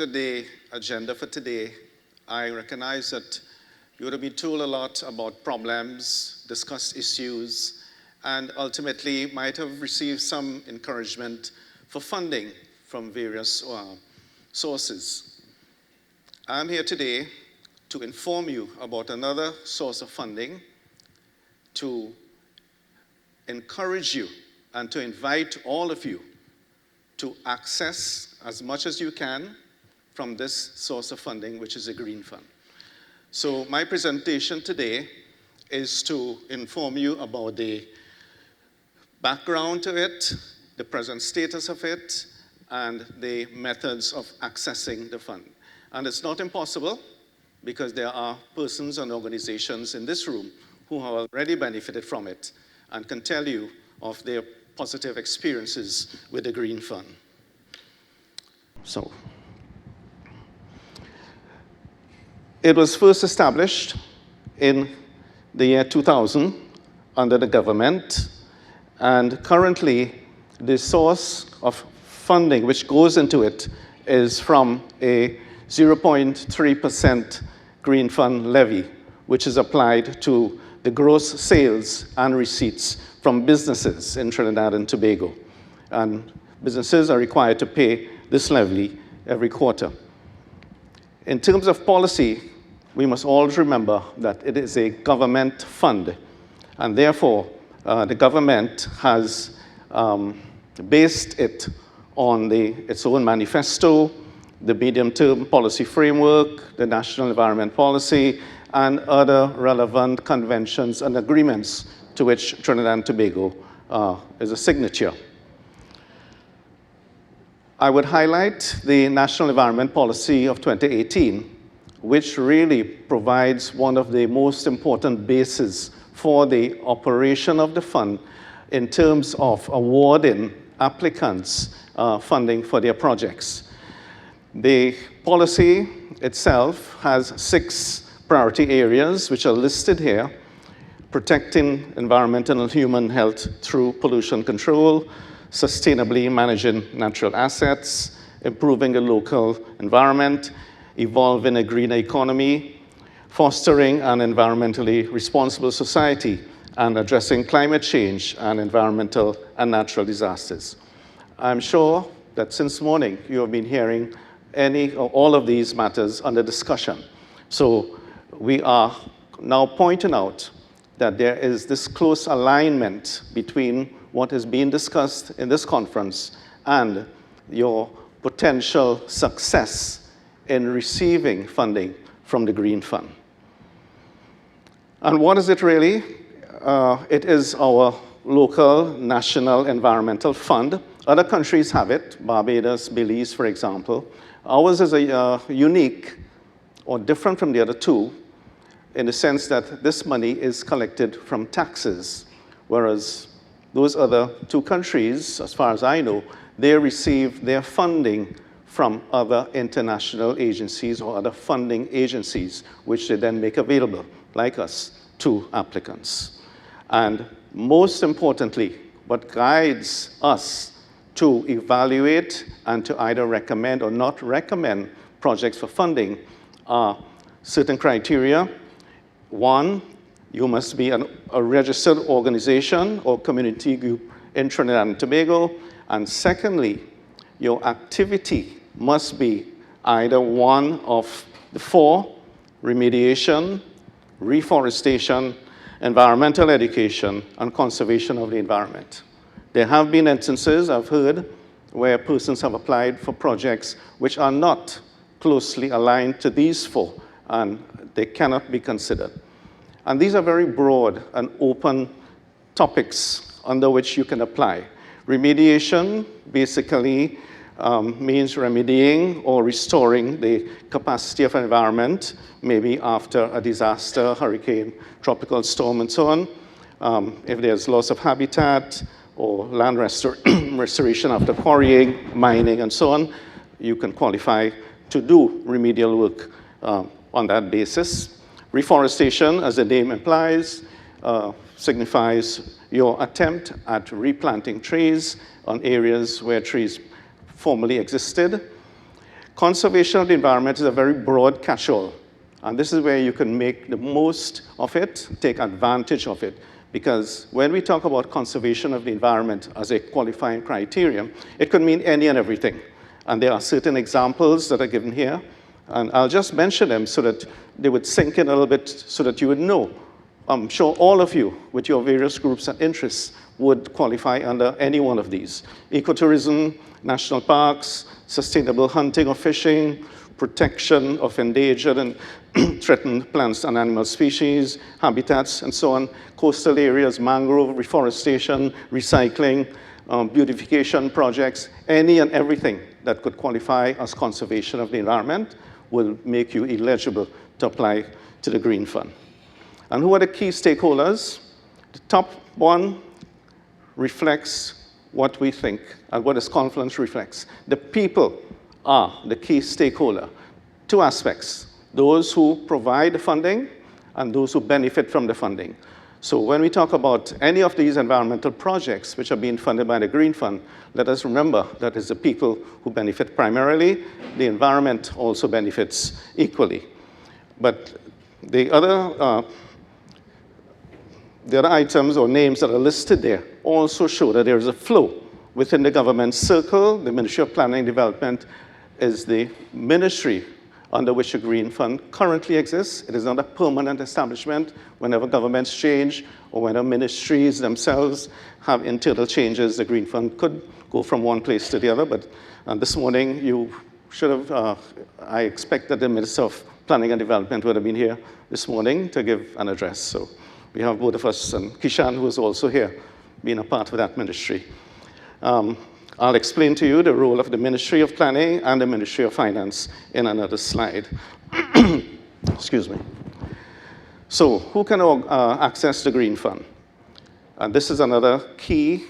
at the agenda for today, I recognize that you would have been told a lot about problems, discussed issues, and ultimately might have received some encouragement for funding from various sources. I'm here today to inform you about another source of funding, to encourage you and to invite all of you to access as much as you can from this source of funding, which is a Green Fund. So my presentation today is to inform you about the background to it, the present status of it, and the methods of accessing the fund. And it's not impossible, because there are persons and organizations in this room who have already benefited from it and can tell you of their positive experiences with the Green Fund. So, it was first established in the year 2000 under the government, and currently the source of funding which goes into it is from a 0.3% Green Fund levy, which is applied to the gross sales and receipts from businesses in Trinidad and Tobago. And businesses are required to pay this levy every quarter. In terms of policy, we must always remember that it is a government fund, and therefore the government has based it on its own manifesto, the medium-term policy framework, the National Environment Policy, and other relevant conventions and agreements to which Trinidad and Tobago is a signature. I would highlight the National Environment Policy of 2018, which really provides one of the most important bases for the operation of the fund in terms of awarding applicants funding for their projects. The policy itself has 6 priority areas which are listed here: protecting environmental and human health through pollution control, sustainably managing natural assets, improving the local environment, evolving a greener economy, fostering an environmentally responsible society, and addressing climate change and environmental and natural disasters. I'm sure that since morning you have been hearing any or all of these matters under discussion. So we are now pointing out that there is this close alignment between what is being discussed in this conference and your potential success in receiving funding from the Green Fund. And what is it really? It is our local national environmental fund. Other countries have it, Barbados, Belize, for example. Ours is a unique or different from the other two in the sense that this money is collected from taxes, whereas those other 2 countries, as far as I know, they receive their funding from other international agencies or other funding agencies, which they then make available, like us, to applicants. And most importantly, what guides us to evaluate and to either recommend or not recommend projects for funding are certain criteria. 1, you must be a registered organization or community group in Trinidad and Tobago. And secondly, your activity must be either one of the 4: remediation, reforestation, environmental education, and conservation of the environment. There have been instances, I've heard, where persons have applied for projects which are not closely aligned to these 4, and they cannot be considered. And these are very broad and open topics under which you can apply. Remediation basically means remedying or restoring the capacity of an environment, maybe after a disaster, hurricane, tropical storm, and so on. If there's loss of habitat or land restoration after quarrying, mining, and so on, you can qualify to do remedial work on that basis. Reforestation, as the name implies, signifies your attempt at replanting trees on areas where trees formerly existed. Conservation of the environment is a very broad catch-all, and this is where you can make the most of it, take advantage of it, because when we talk about conservation of the environment as a qualifying criterion, it could mean any and everything. And there are certain examples that are given here, and I'll just mention them so that they would sink in a little bit so that you would know. I'm sure all of you, with your various groups and interests, would qualify under any one of these. Ecotourism, national parks, sustainable hunting or fishing, protection of endangered and threatened plants and animal species, habitats, and so on, coastal areas, mangrove, reforestation, recycling, beautification projects, any and everything that could qualify as conservation of the environment will make you eligible to apply to the Green Fund. And who are the key stakeholders? The top one reflects what we think and what this conference reflects. The people are the key stakeholder. Two aspects, those who provide the funding and those who benefit from the funding. So when we talk about any of these environmental projects which are being funded by the Green Fund, let us remember that it's the people who benefit primarily. The environment also benefits equally. But the other items or names that are listed there also show that there is a flow within the government circle. The Ministry of Planning and Development is the ministry under which the Green Fund currently exists. It is not a permanent establishment. Whenever governments change or when ministries themselves have internal changes, the Green Fund could go from one place to the other. But this morning, you should have, I expect that the Minister of Planning and Development would have been here this morning to give an address. So we have both of us, and Kishan, who is also here, being a part of that ministry. I'll explain to you the role of the Ministry of Planning and the Ministry of Finance in another slide. Excuse me. So who can access the Green Fund? And this is another key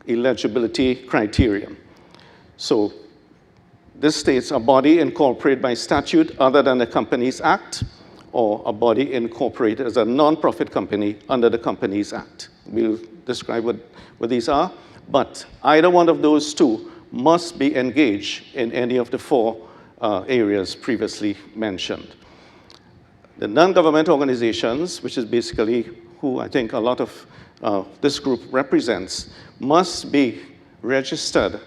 eligibility criterion. So this states a body incorporated by statute other than the Companies Act, or a body incorporated as a non-profit company under the Companies Act. We'll describe what these are. But either one of those two must be engaged in any of the four areas previously mentioned. The non-government organizations, which is basically who I think a lot of this group represents, must be registered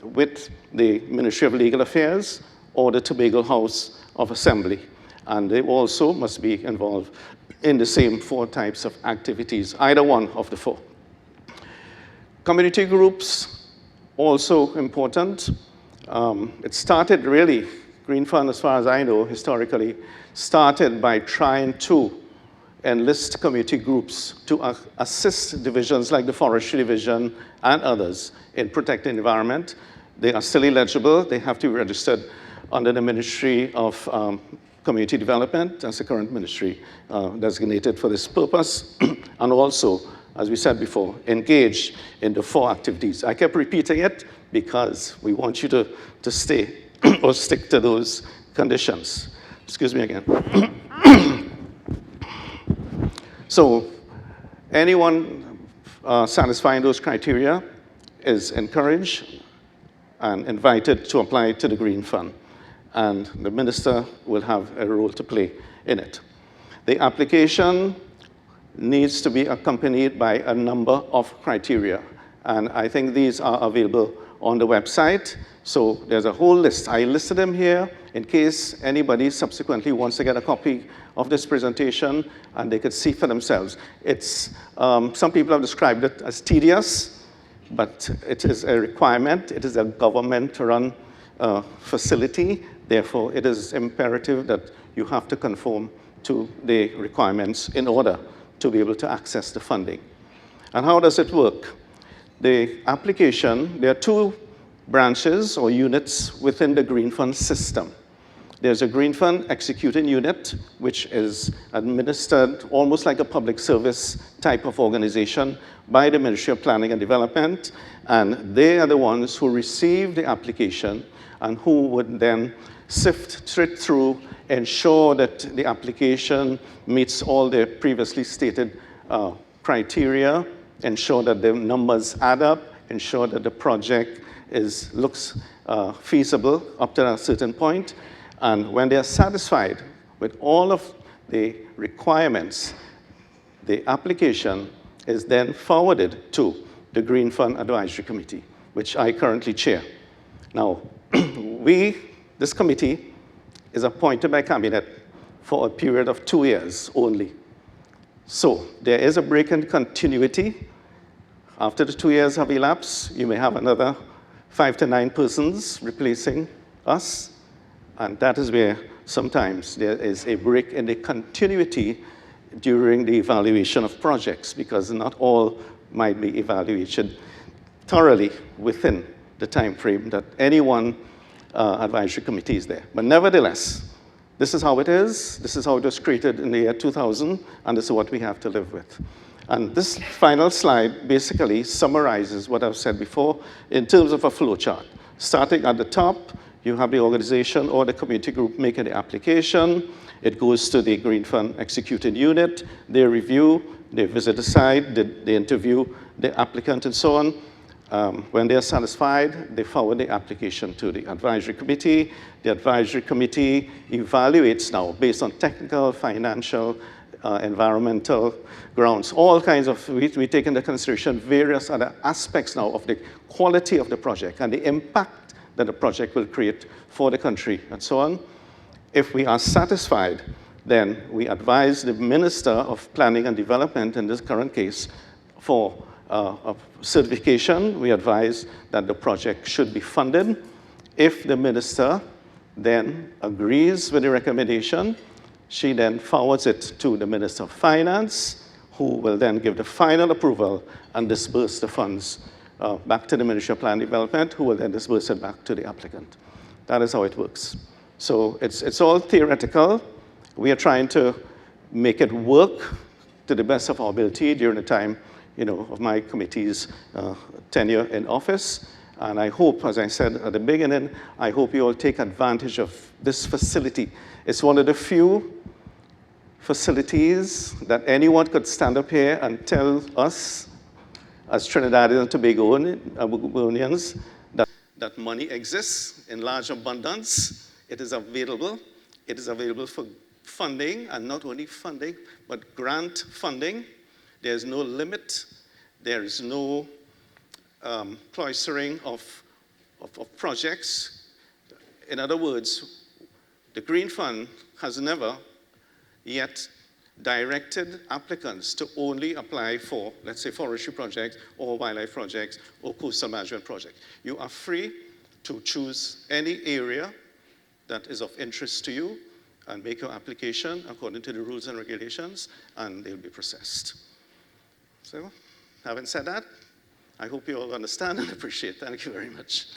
with the Ministry of Legal Affairs or the Tobago House of Assembly. And they also must be involved in the same four types of activities, either one of the four. Community groups, also important. It started really, Green Fund, as far as I know, historically, started by trying to enlist community groups to assist divisions like the Forestry Division and others in protecting the environment. They are still eligible. They have to be registered under the Ministry of Community Development. That's the current ministry designated for this purpose. And also, as we said before, engage in the four activities. I kept repeating it because we want you to stay or stick to those conditions. Excuse me again. So anyone satisfying those criteria is encouraged and invited to apply to the Green Fund. And the minister will have a role to play in it. The application needs to be accompanied by a number of criteria. And I think these are available on the website. So there's a whole list. I listed them here in case anybody subsequently wants to get a copy of this presentation and they could see for themselves. It's, some people have described it as tedious, but it is a requirement. It is a government-run facility. Therefore, it is imperative that you have to conform to the requirements in order to be able to access the funding. And how does it work? The application, there are two branches or units within the Green Fund system. There's a Green Fund executing unit, which is administered almost like a public service type of organization by the Ministry of Planning and Development, and they are the ones who receive the application and who would then sift it through, ensure that the application meets all the previously stated criteria, ensure that the numbers add up, ensure that the project looks feasible up to a certain point. And when they are satisfied with all of the requirements, the application is then forwarded to the Green Fund Advisory Committee, which I currently chair. Now, this committee is appointed by Cabinet for a period of 2 years only. So there is a break in continuity. After the 2 years have elapsed, you may have another 5 to 9 persons replacing us, and that is where sometimes there is a break in the continuity during the evaluation of projects, because not all might be evaluated thoroughly within the time frame that any one advisory committee is there. But nevertheless, this is how it is. This is how it was created in the year 2000, and this is what we have to live with. And this final slide basically summarizes what I've said before in terms of a flow chart. Starting at the top, you have the organization or the community group making the application. It goes to the Green Fund Executing Unit. They review, they visit the site, they interview the applicant and so on. When they are satisfied, they forward the application to the advisory committee. The advisory committee evaluates now based on technical, financial, environmental grounds, all kinds of, we take into consideration various other aspects now of the quality of the project and the impact that the project will create for the country and so on. If we are satisfied, then we advise the Minister of Planning and Development, in this current case, for of certification. We advise that the project should be funded. If the minister then agrees with the recommendation, she then forwards it to the Minister of Finance, who will then give the final approval and disburse the funds back to the Ministry of Planning and Development, who will then disburse it back to the applicant. That is how it works. So it's all theoretical. We are trying to make it work to the best of our ability during the time of my committee's tenure in office. And I hope, as I said at the beginning, I hope you all take advantage of this facility. It's one of the few facilities that anyone could stand up here and tell us, as Trinidadians and Tobagoans, that money exists in large abundance. It is available. It is available for funding, and not only funding, but grant funding. There's no limit. There is no cloistering of projects. In other words, the Green Fund has never yet directed applicants to only apply for, let's say, forestry projects or wildlife projects or coastal management projects. You are free to choose any area that is of interest to you and make your application according to the rules and regulations, and they'll be processed. So, having said that, I hope you all understand and appreciate. Thank you very much.